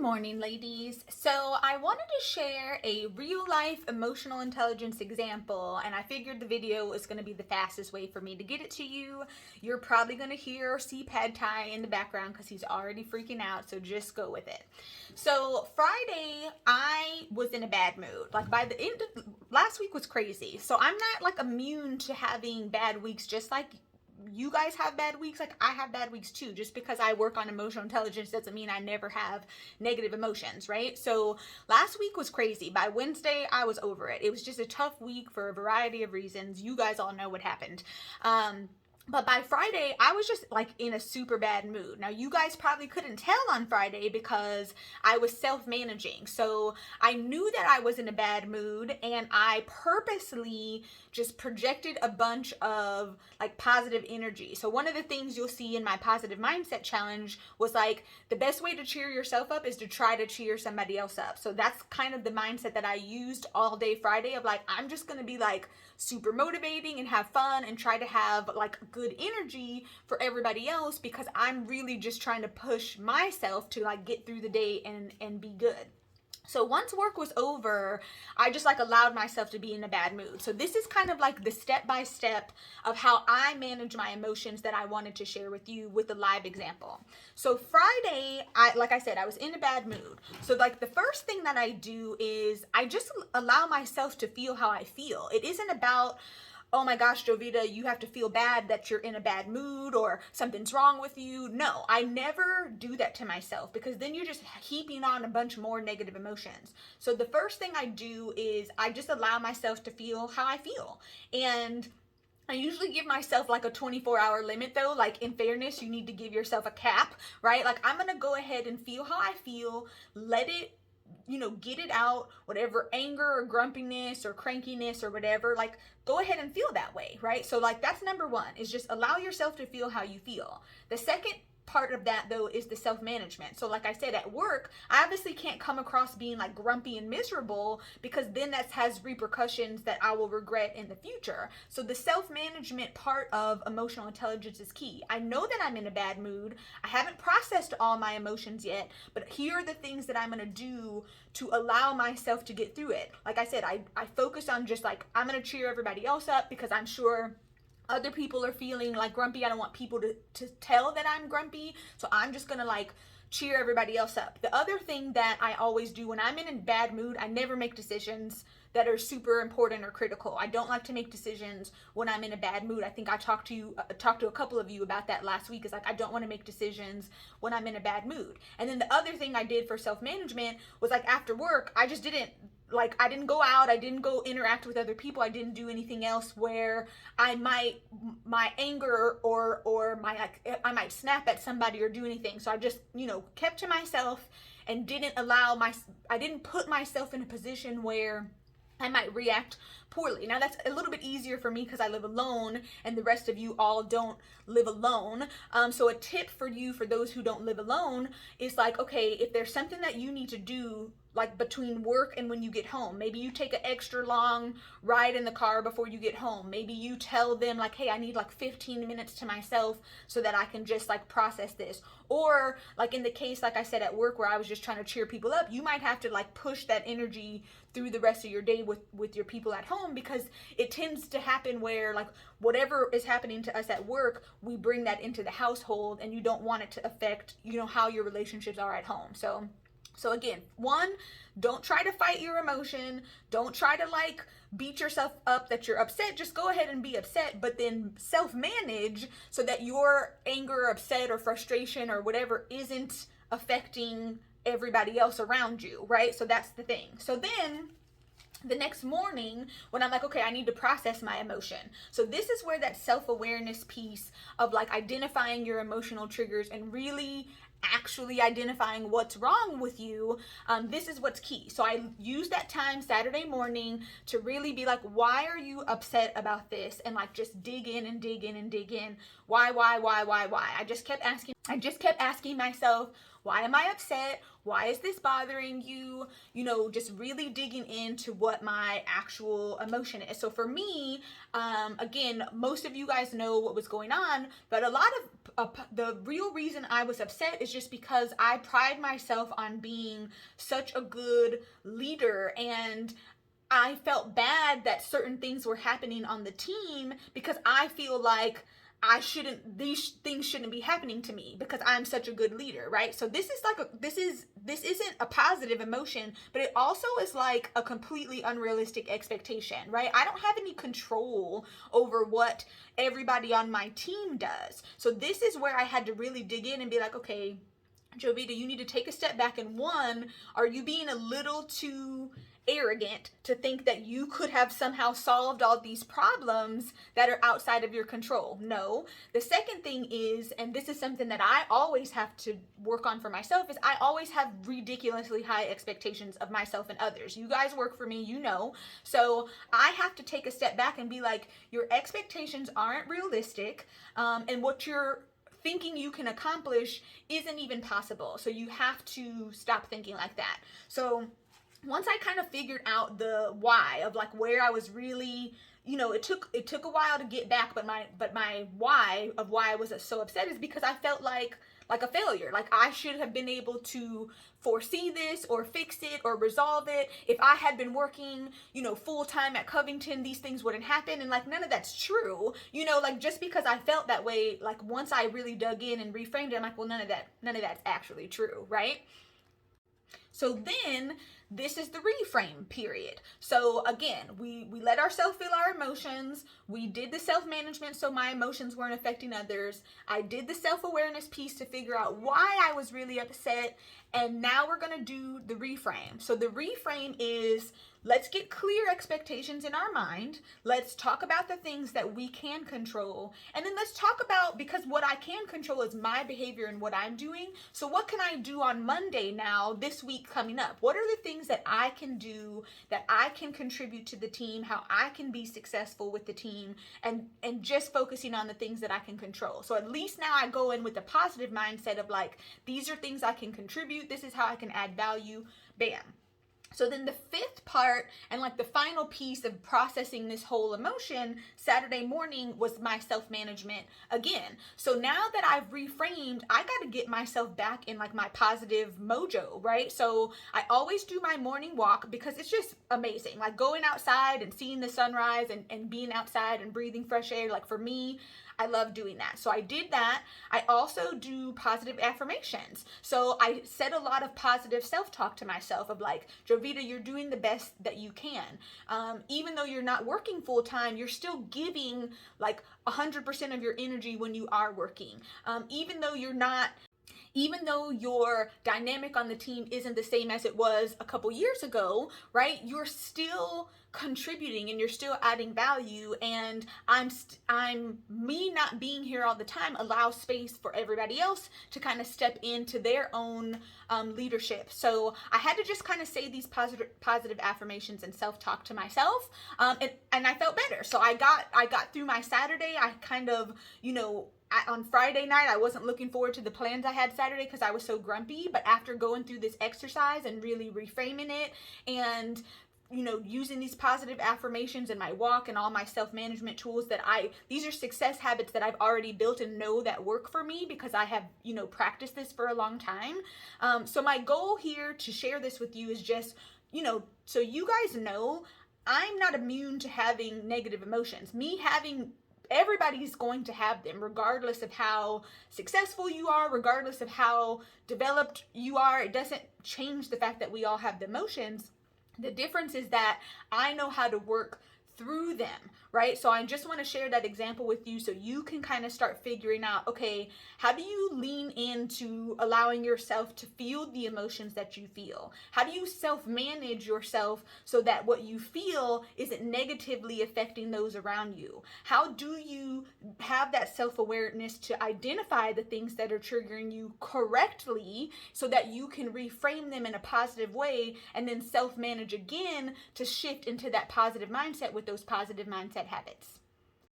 Good morning, ladies. So I wanted to share a real life emotional intelligence example, and I figured the video was going to be the fastest way for me to get it to you. You're probably going to hear or see Pad Thai in the background because he's already freaking out, so just go with it. So Friday, I was in a bad mood. Like by the end of last week was crazy. So I'm not like immune to having bad weeks, just like you guys have bad weeks. Like I have bad weeks too. Just because I work on emotional intelligence doesn't mean I never have negative emotions, right? So last week was crazy. By Wednesday, I was over it. It was just a tough week for a variety of reasons. You guys all know what happened. But by Friday, I was just like in a super bad mood. Now, you guys probably couldn't tell on Friday because I was self-managing. So I knew that I was in a bad mood, and I purposely just projected a bunch of like positive energy. So one of the things you'll see in my positive mindset challenge was like the best way to cheer yourself up is to try to cheer somebody else up. So that's kind of the mindset that I used all day Friday of like, I'm just going to be like super motivating and have fun and try to have like good energy for everybody else, because I'm really just trying to push myself to like get through the day and be good. So once work was over, I just like allowed myself to be in a bad mood. So this is kind of like the step-by-step of how I manage my emotions that I wanted to share with you with the live example. So Friday, like I said, I was in a bad mood. So like the first thing that I do is I just allow myself to feel how I feel. It isn't about, oh my gosh, Jovita, you have to feel bad that you're in a bad mood or something's wrong with you. No, I never do that to myself, because then you're just heaping on a bunch more negative emotions. So the first thing I do is I just allow myself to feel how I feel. And I usually give myself like a 24-hour limit though. Like in fairness, you need to give yourself a cap, right? Like I'm going to go ahead and feel how I feel, let it, get it out, whatever anger or grumpiness or crankiness or whatever, like go ahead and feel that way, right? So like that's number one, is just allow yourself to feel how you feel. The second part of that though is the self-management. So like I said, at work, I obviously can't come across being like grumpy and miserable, because then that has repercussions that I will regret in the future. So the self-management part of emotional intelligence is key. I know that I'm in a bad mood. I haven't processed all my emotions yet, but here are the things that I'm going to do to allow myself to get through it. Like I said, I focus on just like, I'm going to cheer everybody else up because I'm sure other people are feeling like grumpy. I don't want people to tell that I'm grumpy. So I'm just going to like cheer everybody else up. The other thing that I always do when I'm in a bad mood, I never make decisions that are super important or critical. I don't like to make decisions when I'm in a bad mood. I think I talked to a couple of you about that last week. Is like, I don't want to make decisions when I'm in a bad mood. And then the other thing I did for self-management was like after work, I just didn't, like I didn't go out, I didn't go interact with other people, I didn't do anything else where my anger or my like I might snap at somebody or do anything. So I just kept to myself and I didn't put myself in a position where I might react poorly. Now that's a little bit easier for me because I live alone and the rest of you all don't live alone. So a tip for you, for those who don't live alone, is like, okay, if there's something that you need to do like between work and when you get home, maybe you take an extra long ride in the car before you get home. Maybe you tell them like, hey, I need like 15 minutes to myself so that I can just like process this. Or like in the case, like I said, at work where I was just trying to cheer people up, you might have to like push that energy through the rest of your day with your people at home, because it tends to happen where like whatever is happening to us at work, we bring that into the household, and you don't want it to affect, how your relationships are at home. So again, one, don't try to fight your emotion. Don't try to like beat yourself up that you're upset. Just go ahead and be upset, but then self-manage so that your anger, upset, or frustration or whatever isn't affecting everybody else around you, right? So that's the thing. So then the next morning when I'm like, okay, I need to process my emotion. So this is where that self-awareness piece of like identifying your emotional triggers and really actually identifying what's wrong with you, this is what's key. So I use that time Saturday morning to really be like, why are you upset about this? And like just dig in and dig in and dig in. Why? I just kept asking myself, Why am I upset? Why is this bothering you? You know, just really digging into what my actual emotion is. So for me, again, most of you guys know what was going on, but a lot of the real reason I was upset is just because I pride myself on being such a good leader, and I felt bad that certain things were happening on the team because I feel like these things shouldn't be happening to me because I'm such a good leader, right? So this isn't a positive emotion, but it also is like a completely unrealistic expectation, right? I don't have any control over what everybody on my team does. So this is where I had to really dig in and be like, okay, Jovita, you need to take a step back. And one, are you being a little too arrogant to think that you could have somehow solved all these problems that are outside of your control? No. The second thing is, and this is something that I always have to work on for myself, is I always have ridiculously high expectations of myself and others. You guys work for me, you know. So I have to take a step back and be like, your expectations aren't realistic, and what you're thinking you can accomplish isn't even possible. So you have to stop thinking like that. So once I kind of figured out the why of like where I was really, you know, it took a while to get back, but my why of why I was so upset is because I felt like a failure. Like I should have been able to foresee this or fix it or resolve it. If I had been working, you know, full time at Covington, these things wouldn't happen. And like none of that's true. You know, like just because I felt that way, like once I really dug in and reframed it, I'm like, well, none of that's actually true, right? So then this is the reframe period. So again, we let ourselves feel our emotions. We did the self-management so my emotions weren't affecting others. I did the self-awareness piece to figure out why I was really upset. And now we're going to do the reframe. So the reframe is, let's get clear expectations in our mind. Let's talk about the things that we can control. And then let's talk about, because what I can control is my behavior and what I'm doing. So what can I do on Monday now, this week coming up? What are the things that I can do, that I can contribute to the team, how I can be successful with the team, and just focusing on the things that I can control. So at least now I go in with a positive mindset of like, these are things I can contribute. This is how I can add value. Bam. So then the fifth part and like the final piece of processing this whole emotion Saturday morning was my self-management again. So now that I've reframed, I got to get myself back in like my positive mojo, right? So I always do my morning walk because it's just amazing. Like going outside and seeing the sunrise and being outside and breathing fresh air. Like for me, I love doing that. So I did that. I also do positive affirmations. So I said a lot of positive self-talk to myself of like, Jovita, you're doing the best that you can. Even though you're not working full time, you're still giving like 100% of your energy when you are working. Even though your dynamic on the team isn't the same as it was a couple years ago, right? You're still contributing and you're still adding value, and me not being here all the time allows space for everybody else to kind of step into their own leadership. So I had to just kind of say these positive affirmations and self-talk to myself, and I felt better. So I got through my Saturday. I kind of, you know, on Friday night, I wasn't looking forward to the plans I had Saturday because I was so grumpy. But after going through this exercise and really reframing it and, you know, using these positive affirmations in my walk and all my self-management tools these are success habits that I've already built and know that work for me because I have, you know, practiced this for a long time. So my goal here to share this with you is just, you know, so you guys know I'm not immune to having negative emotions. Everybody's going to have them, regardless of how successful you are, regardless of how developed you are. It doesn't change the fact that we all have the emotions. The difference is that I know how to work through them, right? So I just want to share that example with you so you can kind of start figuring out, okay, how do you lean into allowing yourself to feel the emotions that you feel? How do you self-manage yourself so that what you feel isn't negatively affecting those around you? How do you have that self-awareness to identify the things that are triggering you correctly so that you can reframe them in a positive way and then self-manage again to shift into that positive mindset with those positive mindset habits?